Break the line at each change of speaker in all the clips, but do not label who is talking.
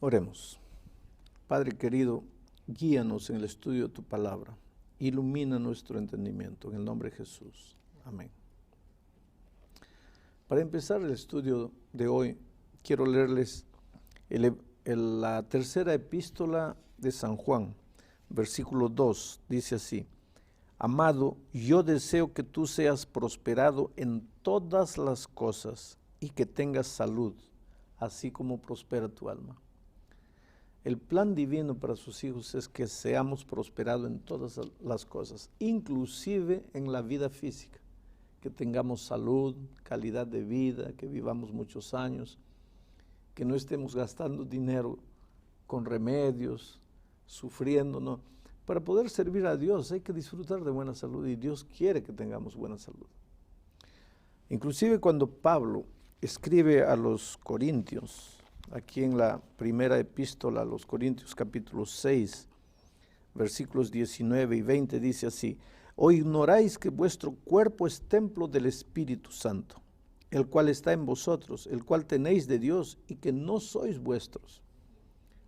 Oremos. Padre querido, guíanos en el estudio de tu palabra. Ilumina nuestro entendimiento. En el nombre de Jesús. Amén. Para empezar el estudio de hoy, quiero leerles la tercera epístola de San Juan, versículo 2. Dice así: Amado, yo deseo que tú seas prosperado en todas las cosas y que tengas salud, así como prospera tu alma. El plan divino para sus hijos es que seamos prosperados en todas las cosas, inclusive en la vida física, que tengamos salud, calidad de vida, que vivamos muchos años, que no estemos gastando dinero con remedios, sufriendo, no. Para poder servir a Dios hay que disfrutar de buena salud y Dios quiere que tengamos buena salud. Inclusive cuando Pablo escribe a los Corintios, aquí en la primera epístola a los Corintios capítulo 6, versículos 19 y 20, dice así: ¿O ignoráis que vuestro cuerpo es templo del Espíritu Santo, el cual está en vosotros, el cual tenéis de Dios, y que no sois vuestros,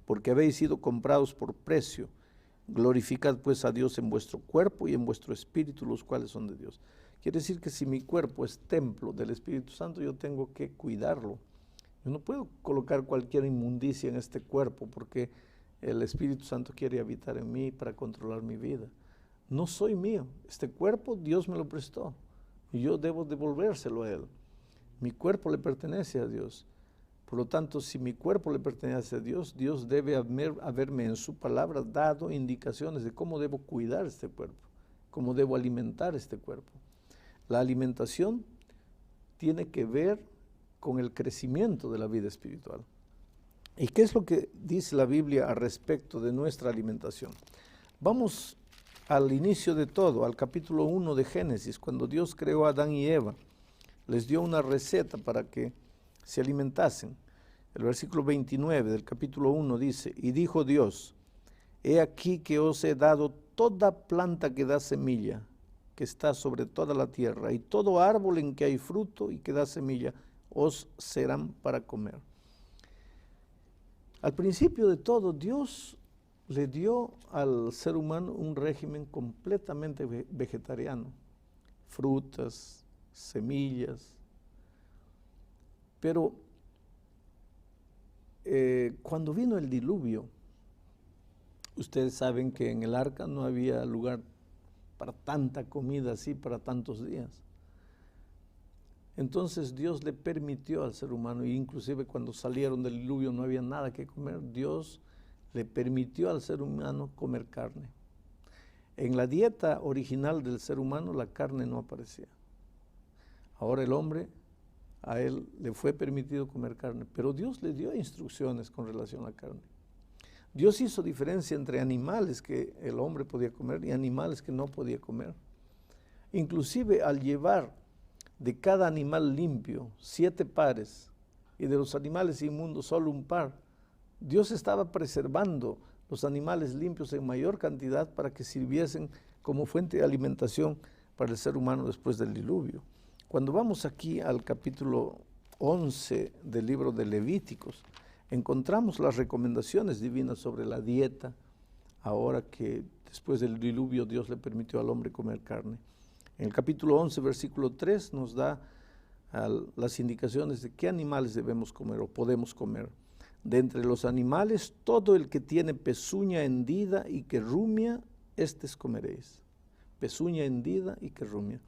porque habéis sido comprados por precio? Glorificad pues a Dios en vuestro cuerpo y en vuestro espíritu, los cuales son de Dios. Quiere decir que si mi cuerpo es templo del Espíritu Santo, yo tengo que cuidarlo. Yo no puedo colocar cualquier inmundicia en este cuerpo porque el Espíritu Santo quiere habitar en mí para controlar mi vida. No soy mío. Este cuerpo Dios me lo prestó y yo debo devolvérselo a Él. Mi cuerpo le pertenece a Dios. Por lo tanto, si mi cuerpo le pertenece a Dios, Dios debe haberme en su palabra dado indicaciones de cómo debo cuidar este cuerpo, cómo debo alimentar este cuerpo. La alimentación tiene que ver con el crecimiento de la vida espiritual. ¿Y qué es lo que dice la Biblia al respecto de nuestra alimentación? Vamos al inicio de todo, al capítulo 1 de Génesis, cuando Dios creó a Adán y Eva. Les dio una receta para que se alimentasen. El versículo 29 del capítulo 1 dice: Y dijo Dios: He aquí que os he dado toda planta que da semilla, que está sobre toda la tierra, y todo árbol en que hay fruto y que da semilla, os serán para comer. Al principio de todo, Dios le dio al ser humano un régimen completamente vegetariano, frutas, semillas, pero cuando vino el diluvio, ustedes saben que en el arca no había lugar para tanta comida así, para tantos días. Entonces Dios le permitió al ser humano, e inclusive cuando salieron del diluvio no había nada que comer, Dios le permitió al ser humano comer carne. En la dieta original del ser humano la carne no aparecía. Ahora el hombre, a él le fue permitido comer carne, pero Dios le dio instrucciones con relación a la carne. Dios hizo diferencia entre animales que el hombre podía comer y animales que no podía comer. Inclusive al llevar de cada animal limpio 7 pares y de los animales inmundos solo un par, Dios estaba preservando los animales limpios en mayor cantidad para que sirviesen como fuente de alimentación para el ser humano después del diluvio. Cuando vamos aquí al capítulo 11 del libro de Levíticos, encontramos las recomendaciones divinas sobre la dieta, ahora que después del diluvio Dios le permitió al hombre comer carne. En el capítulo 11, versículo 3, nos da las indicaciones de qué animales debemos comer o podemos comer. De entre los animales, todo el que tiene pezuña hendida y que rumia, estes comeréis. Pezuña hendida y que rumia.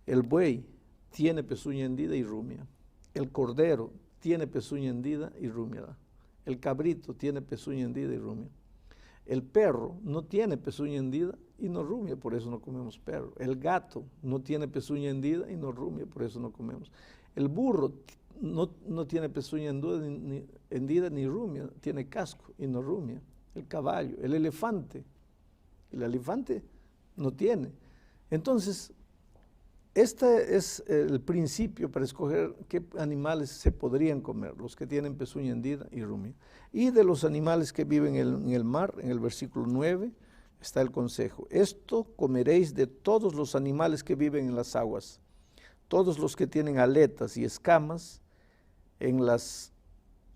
El buey tiene pezuña hendida y rumia. El cordero tiene pezuña hendida y rumia. El cabrito tiene pezuña hendida y rumia. El perro no tiene pezuña hendida y no rumia, por eso no comemos perro. El gato no tiene pezuña hendida y no rumia, por eso no comemos. El burro no tiene pezuña hendida ni rumia, tiene casco y no rumia. El caballo, el elefante no tiene. Entonces, este es el principio para escoger qué animales se podrían comer, los que tienen pezuña hendida y rumia. Y de los animales que viven en el mar, en el versículo 9, está el consejo: esto comeréis de todos los animales que viven en las aguas, todos los que tienen aletas y escamas en las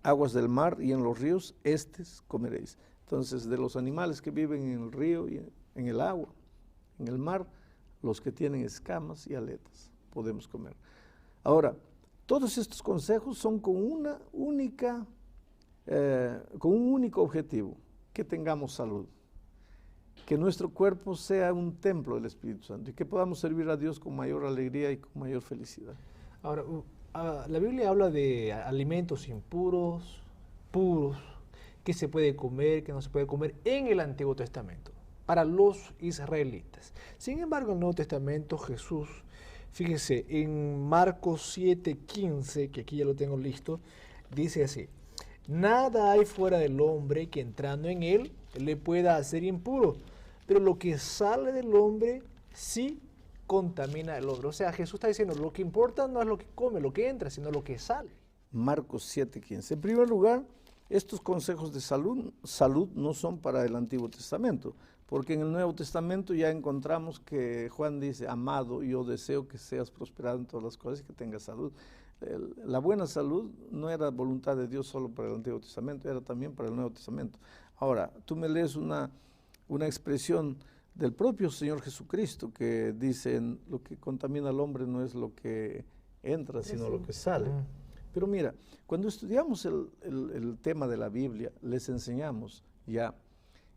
aguas del mar y en los ríos, estes comeréis. Entonces, de los animales que viven en el río y en el agua, en el mar, los que tienen escamas y aletas, podemos comer. Ahora, todos estos consejos son con una única, con un único objetivo, que tengamos salud, que nuestro cuerpo sea un templo del Espíritu Santo y que podamos servir a Dios con mayor alegría y con mayor felicidad.
Ahora, la Biblia habla de alimentos impuros, puros, que se puede comer, que no se puede comer en el Antiguo Testamento, para los israelitas. Sin embargo, en el Nuevo Testamento Jesús, fíjese, en Marcos 7:15, que aquí ya lo tengo listo, dice así: nada hay fuera del hombre que entrando en él le pueda hacer impuro, pero lo que sale del hombre sí contamina al hombre. O sea, Jesús está diciendo, lo que importa no es lo que come, lo que entra, sino lo que sale.
Marcos 7:15. En primer lugar, estos consejos de salud no son para el Antiguo Testamento, porque en el Nuevo Testamento ya encontramos que Juan dice, amado, yo deseo que seas prosperado en todas las cosas y que tengas salud. La buena salud no era voluntad de Dios solo para el Antiguo Testamento, era también para el Nuevo Testamento. Ahora, tú me lees una expresión del propio Señor Jesucristo que dice, lo que contamina al hombre no es lo que entra, sino lo que sale. Pero mira, cuando estudiamos el tema de la Biblia, les enseñamos ya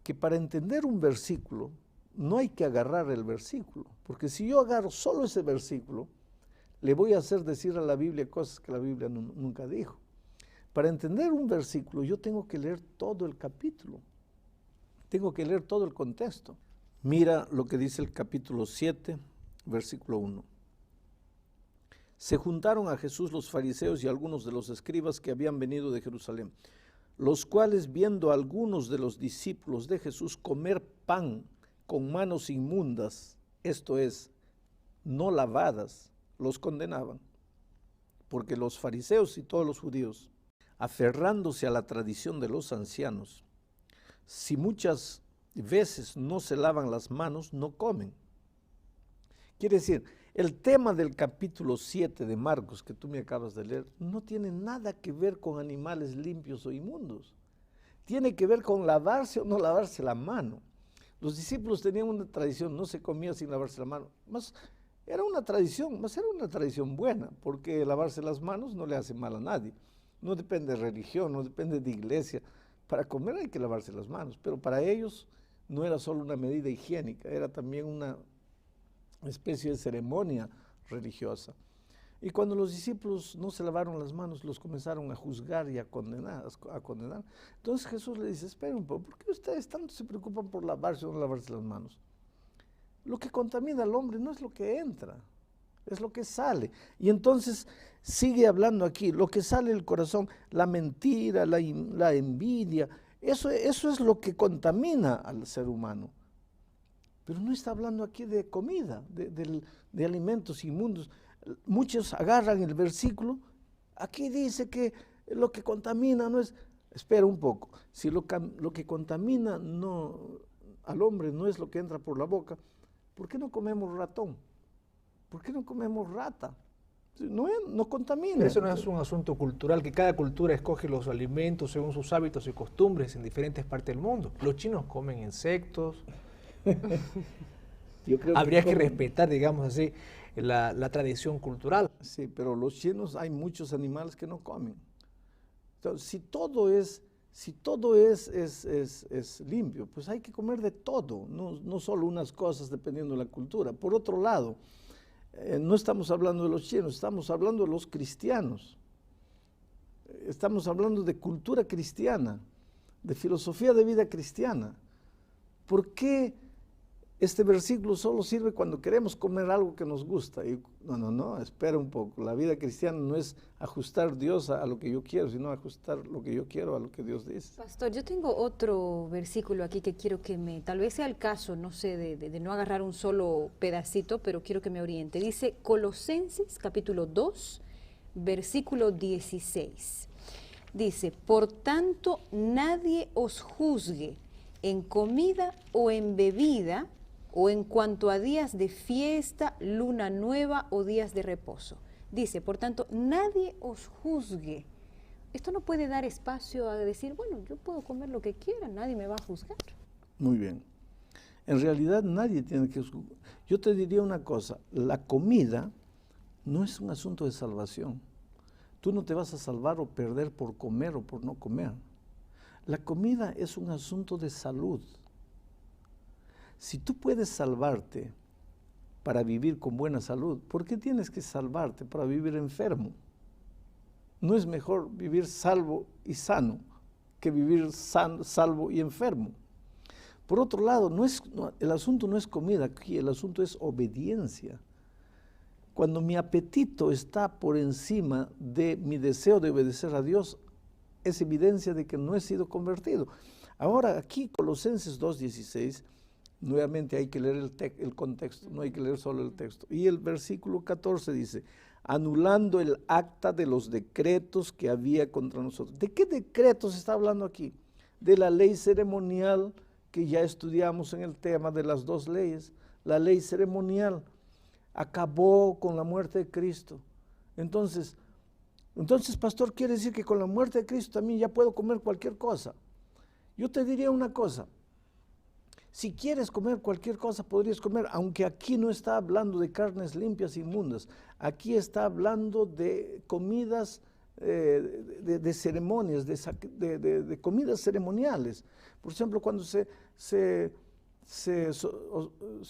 que para entender un versículo no hay que agarrar el versículo, porque si yo agarro solo ese versículo, le voy a hacer decir a la Biblia cosas que la Biblia nunca dijo. Para entender un versículo yo tengo que leer todo el capítulo, tengo que leer todo el contexto. Mira lo que dice el capítulo 7, versículo 1. Se juntaron a Jesús los fariseos y algunos de los escribas que habían venido de Jerusalén, los cuales, viendo a algunos de los discípulos de Jesús comer pan con manos inmundas, esto es, no lavadas, los condenaban, porque los fariseos y todos los judíos, aferrándose a la tradición de los ancianos, si muchas veces no se lavan las manos, no comen. Quiere decir, el tema del capítulo 7 de Marcos que tú me acabas de leer no tiene nada que ver con animales limpios o inmundos. Tiene que ver con lavarse o no lavarse la mano. Los discípulos tenían una tradición, no se comía sin lavarse la mano. Más era una tradición buena, porque lavarse las manos no le hace mal a nadie. No depende de religión, no depende de iglesia. Para comer hay que lavarse las manos, pero para ellos no era solo una medida higiénica, era también una especie de ceremonia religiosa. Y cuando los discípulos no se lavaron las manos, los comenzaron a juzgar y a condenar. Entonces Jesús le dice, esperen un poco, ¿por qué ustedes tanto se preocupan por lavarse o no lavarse las manos? Lo que contamina al hombre no es lo que entra, es lo que sale. Y entonces sigue hablando aquí, lo que sale del corazón, la mentira, la envidia, eso es lo que contamina al ser humano. Pero no está hablando aquí de comida, de alimentos inmundos. Muchos agarran el versículo, aquí dice que lo que contamina no es, espera un poco, si lo que contamina al hombre no es lo que entra por la boca, ¿por qué no comemos ratón? ¿Por qué no comemos rata? No contamina.
Pero eso no es un asunto cultural, que cada cultura escoge los alimentos según sus hábitos y costumbres en diferentes partes del mundo. Los chinos comen insectos. Habría que respetar, digamos así, la tradición cultural.
Sí, pero los chinos hay muchos animales que no comen. Entonces, si todo es limpio, pues hay que comer de todo, no solo unas cosas dependiendo de la cultura. Por otro lado, no estamos hablando de los chinos, estamos hablando de los cristianos. Estamos hablando de cultura cristiana, de filosofía de vida cristiana. ¿Por qué este versículo solo sirve cuando queremos comer algo que nos gusta? Y no, espera un poco. La vida cristiana no es ajustar Dios a lo que yo quiero, sino ajustar lo que yo quiero a lo que Dios dice.
Pastor, yo tengo otro versículo aquí que quiero que tal vez sea el caso, no sé, de no agarrar un solo pedacito, pero quiero que me oriente. Dice Colosenses capítulo 2, versículo 16. Dice, por tanto, nadie os juzgue en comida o en bebida, o en cuanto a días de fiesta, luna nueva o días de reposo. Dice, por tanto, nadie os juzgue. esto no puede dar espacio a decir, bueno, yo puedo comer lo que quiera, nadie me va a juzgar.
Muy bien. En realidad nadie tiene que... Yo te diría una cosa, la comida no es un asunto de salvación. Tú no te vas a salvar o perder por comer o por no comer. La comida es un asunto de salud. Si tú puedes salvarte para vivir con buena salud, ¿por qué tienes que salvarte para vivir enfermo? ¿No es mejor vivir salvo y sano que vivir salvo y enfermo? Por otro lado, el asunto no es comida aquí, el asunto es obediencia. Cuando mi apetito está por encima de mi deseo de obedecer a Dios, es evidencia de que no he sido convertido. Ahora, aquí, Colosenses 2:16, nuevamente hay que leer el contexto, no hay que leer solo el texto. Y el versículo 14 dice, anulando el acta de los decretos que había contra nosotros. ¿De qué decretos está hablando aquí? De la ley ceremonial que ya estudiamos en el tema de las dos leyes. La ley ceremonial acabó con la muerte de Cristo. Entonces, pastor, quiere decir que con la muerte de Cristo también ya puedo comer cualquier cosa. Yo te diría una cosa, si quieres comer cualquier cosa, podrías comer, aunque aquí no está hablando de carnes limpias e inmundas, aquí está hablando de comidas, de ceremonias, de comidas ceremoniales. Por ejemplo, cuando se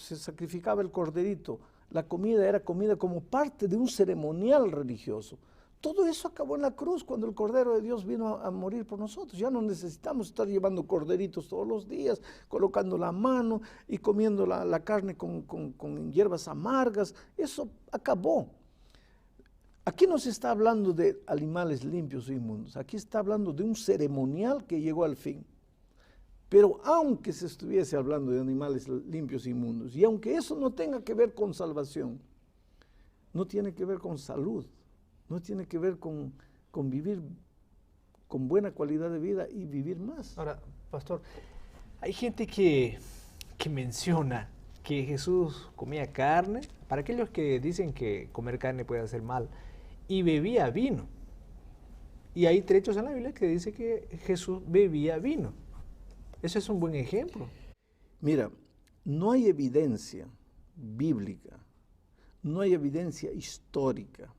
sacrificaba el corderito, la comida era comida como parte de un ceremonial religioso. Todo eso acabó en la cruz cuando el Cordero de Dios vino a morir por nosotros. Ya no necesitamos estar llevando corderitos todos los días, colocando la mano y comiendo la carne con hierbas amargas. Eso acabó. Aquí no se está hablando de animales limpios o inmundos. Aquí está hablando de un ceremonial que llegó al fin. Pero aunque se estuviese hablando de animales limpios e inmundos, y aunque eso no tenga que ver con salvación, no tiene que ver con salud, no tiene que ver con vivir con buena calidad de vida y vivir más.
Ahora, pastor, hay gente que menciona que Jesús comía carne, para aquellos que dicen que comer carne puede hacer mal, y bebía vino. Y hay trechos en la Biblia que dice que Jesús bebía vino. Ese es un buen ejemplo.
Mira, no hay evidencia bíblica, no hay evidencia histórica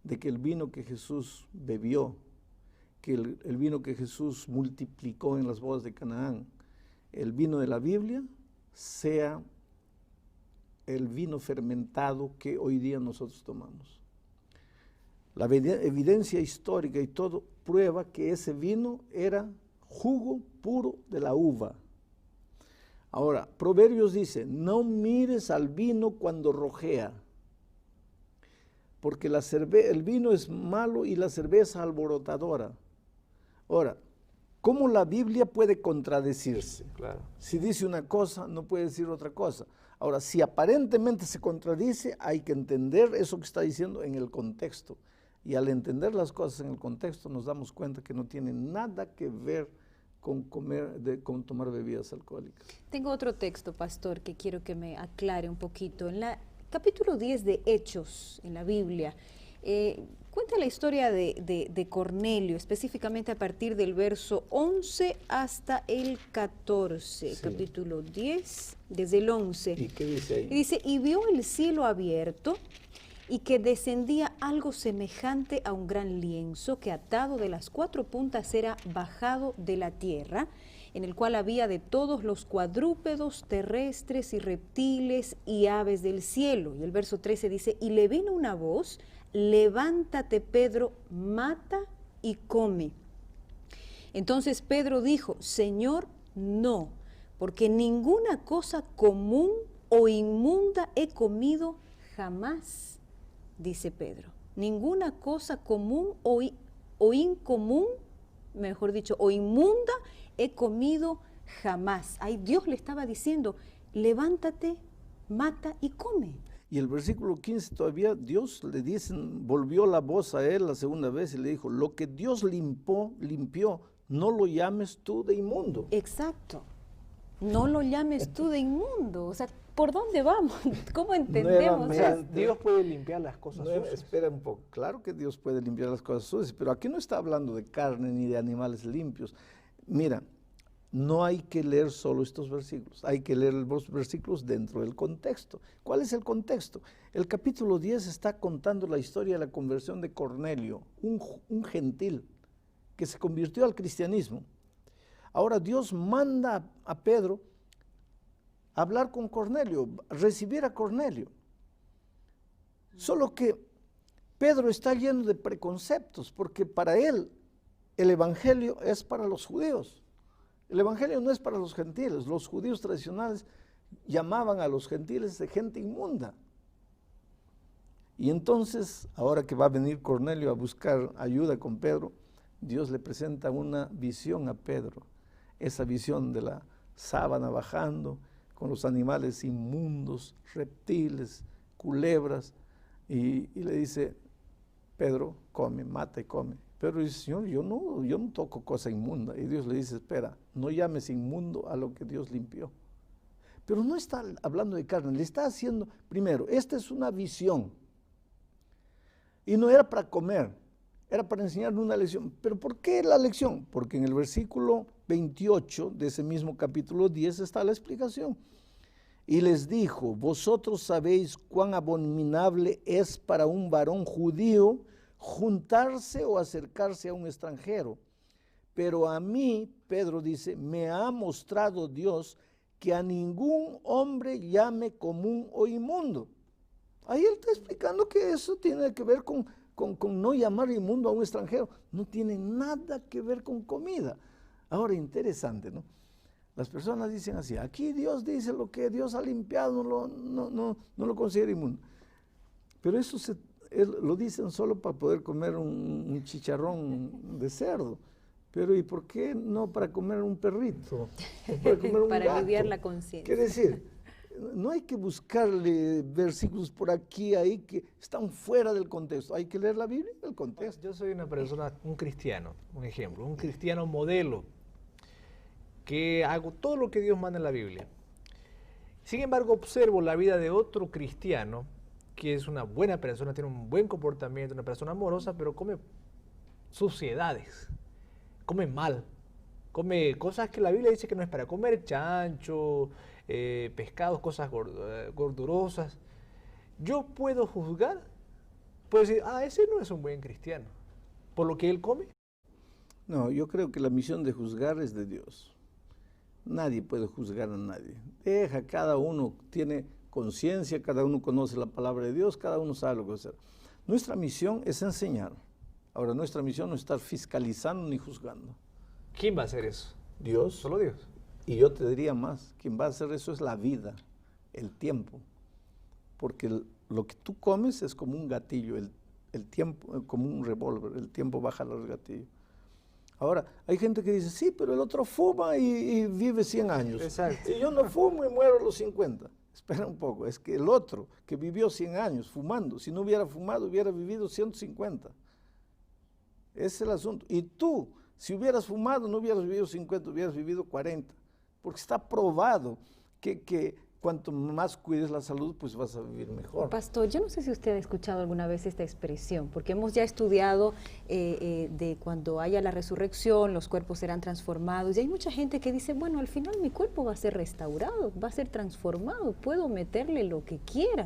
de que el vino que Jesús bebió, que el vino que Jesús multiplicó en las bodas de Canaán, el vino de la Biblia, sea el vino fermentado que hoy día nosotros tomamos. La evidencia histórica y todo prueba que ese vino era jugo puro de la uva. Ahora, Proverbios dice, no mires al vino cuando rojea, porque el vino es malo y la cerveza alborotadora. Ahora, ¿cómo la Biblia puede contradecirse?
Claro.
Si dice una cosa, no puede decir otra cosa. Ahora, si aparentemente se contradice, hay que entender eso que está diciendo en el contexto. Y al entender las cosas en el contexto, nos damos cuenta que no tiene nada que ver con tomar bebidas alcohólicas.
Tengo otro texto, pastor, que quiero que me aclare un poquito. En la capítulo 10 de Hechos, en la Biblia, cuenta la historia de Cornelio, específicamente a partir del verso 11 hasta el 14, sí. Capítulo 10, desde el 11.
¿Y qué dice ahí?
Y dice, y vio el cielo abierto, y que descendía algo semejante a un gran lienzo que atado de las cuatro puntas era bajado de la tierra, en el cual había de todos los cuadrúpedos terrestres y reptiles y aves del cielo. Y el verso 13 dice, y le vino una voz, levántate Pedro, mata y come. Entonces Pedro dijo, Señor, no, porque ninguna cosa común o inmunda he comido jamás. Dice Pedro, ninguna cosa común o incomún, mejor dicho, o inmunda he comido jamás. Ahí Dios le estaba diciendo, levántate, mata y come.
Y el versículo 15 todavía Dios le dice, volvió la voz a él la segunda vez y le dijo, lo que Dios limpió, no lo llames tú de inmundo.
Exacto. No lo llames tú de inmundo. O sea, ¿por dónde vamos? ¿Cómo entendemos?
O sea,
Nuevamente.
Dios puede limpiar las cosas
No,
sucias.
espera un poco. Claro que Dios puede limpiar las cosas sucias, pero aquí no está hablando de carne ni de animales limpios. Mira, no hay que leer solo estos versículos, hay que leer los versículos dentro del contexto. ¿Cuál es el contexto? El capítulo 10 está contando la historia de la conversión de Cornelio, un gentil que se convirtió al cristianismo. Ahora Dios manda a Pedro a hablar con Cornelio, recibir a Cornelio. Solo que Pedro está lleno de preconceptos, porque para él el evangelio es para los judíos. El evangelio no es para los gentiles. Los judíos tradicionales llamaban a los gentiles de gente inmunda. Y entonces, ahora que va a venir Cornelio a buscar ayuda con Pedro, Dios le presenta una visión a Pedro. Esa visión de la sábana bajando, con los animales inmundos, reptiles, culebras, y le dice, Pedro, come, mata y come. Pedro dice, Señor, yo no toco cosa inmunda. Y Dios le dice, espera, no llames inmundo a lo que Dios limpió. Pero no está hablando de carne, le está haciendo, primero, esta es una visión. Y no era para comer, era para enseñarle una lección. ¿Pero por qué la lección? Porque en el versículo 28 de ese mismo capítulo 10 está la explicación. Y les dijo, vosotros sabéis cuán abominable es para un varón judío juntarse o acercarse a un extranjero. Pero a mí, Pedro dice, me ha mostrado Dios que a ningún hombre llame común o inmundo. Ahí él está explicando que eso tiene que ver con no llamar inmundo a un extranjero. No tiene nada que ver con comida. Ahora, interesante, ¿no? Las personas dicen así, aquí Dios dice lo que Dios ha limpiado, no lo considera inmundo. Pero eso lo dicen solo para poder comer un chicharrón de cerdo. Pero ¿y por qué no para comer un perrito? O para comer un
Para
gato?
aliviar la conciencia.
Quiere decir, no hay que buscarle versículos por aquí, ahí, que están fuera del contexto. Hay que leer la Biblia en el contexto.
Yo soy una persona, un cristiano, un ejemplo, un cristiano modelo, que hago todo lo que Dios manda en la Biblia. Sin embargo, observo la vida de otro cristiano, que es una buena persona, tiene un buen comportamiento, una persona amorosa, pero come suciedades, come mal, come cosas que la Biblia dice que no es para comer, chancho, pescados, cosas gordurosas. Yo puedo juzgar, puedo decir, ese no es un buen cristiano, por lo que él come.
No, yo creo que la misión de juzgar es de Dios. Nadie puede juzgar a nadie. Cada uno tiene conciencia, cada uno conoce la palabra de Dios, cada uno sabe lo que hacer. Nuestra misión es enseñar. Ahora, nuestra misión no es estar fiscalizando ni juzgando.
¿Quién va a hacer eso?
Dios.
Solo Dios.
Y yo te diría más, quien va a hacer eso es la vida, el tiempo. Porque lo que tú comes es como un gatillo, el tiempo, como un revólver, el tiempo baja los gatillos. Ahora, hay gente que dice, sí, pero el otro fuma y vive 100 años.
Exacto.
Y yo no fumo y muero a los 50. Espera un poco, es que el otro que vivió 100 años fumando, si no hubiera fumado, hubiera vivido 150. Ese es el asunto. Y tú, si hubieras fumado, no hubieras vivido 50, hubieras vivido 40. Porque está probado que cuanto más cuides la salud, pues vas a vivir mejor.
Pastor, yo no sé si usted ha escuchado alguna vez esta expresión, porque hemos ya estudiado de cuando haya la resurrección, los cuerpos serán transformados, y hay mucha gente que dice, bueno, al final mi cuerpo va a ser restaurado, va a ser transformado, puedo meterle lo que quiera,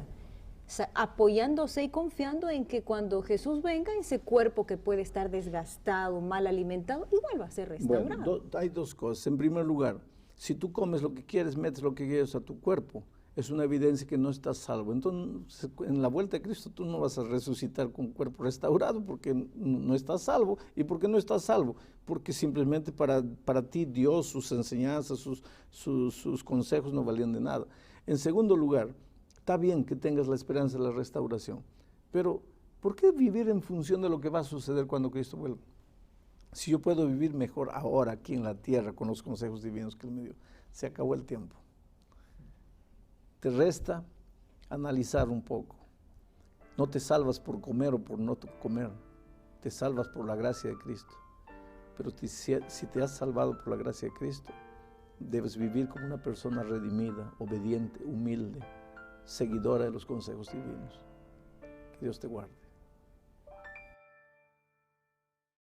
o sea, apoyándose y confiando en que cuando Jesús venga, ese cuerpo que puede estar desgastado, mal alimentado, igual va a ser restaurado.
Bueno, hay dos cosas. En primer lugar, si tú comes lo que quieres, metes lo que quieres a tu cuerpo, es una evidencia que no estás salvo. Entonces, en la vuelta de Cristo tú no vas a resucitar con un cuerpo restaurado porque no estás salvo. ¿Y por qué no estás salvo? Porque simplemente para ti Dios, sus enseñanzas, sus consejos no valían de nada. En segundo lugar, está bien que tengas la esperanza de la restauración, pero ¿por qué vivir en función de lo que va a suceder cuando Cristo vuelva? Si yo puedo vivir mejor ahora aquí en la tierra con los consejos divinos que Él me dio, se acabó el tiempo. Te resta analizar un poco. No te salvas por comer o por no comer, te salvas por la gracia de Cristo. Pero si te has salvado por la gracia de Cristo, Debes vivir como una persona redimida, obediente, humilde, seguidora de los consejos divinos. Que Dios te guarde.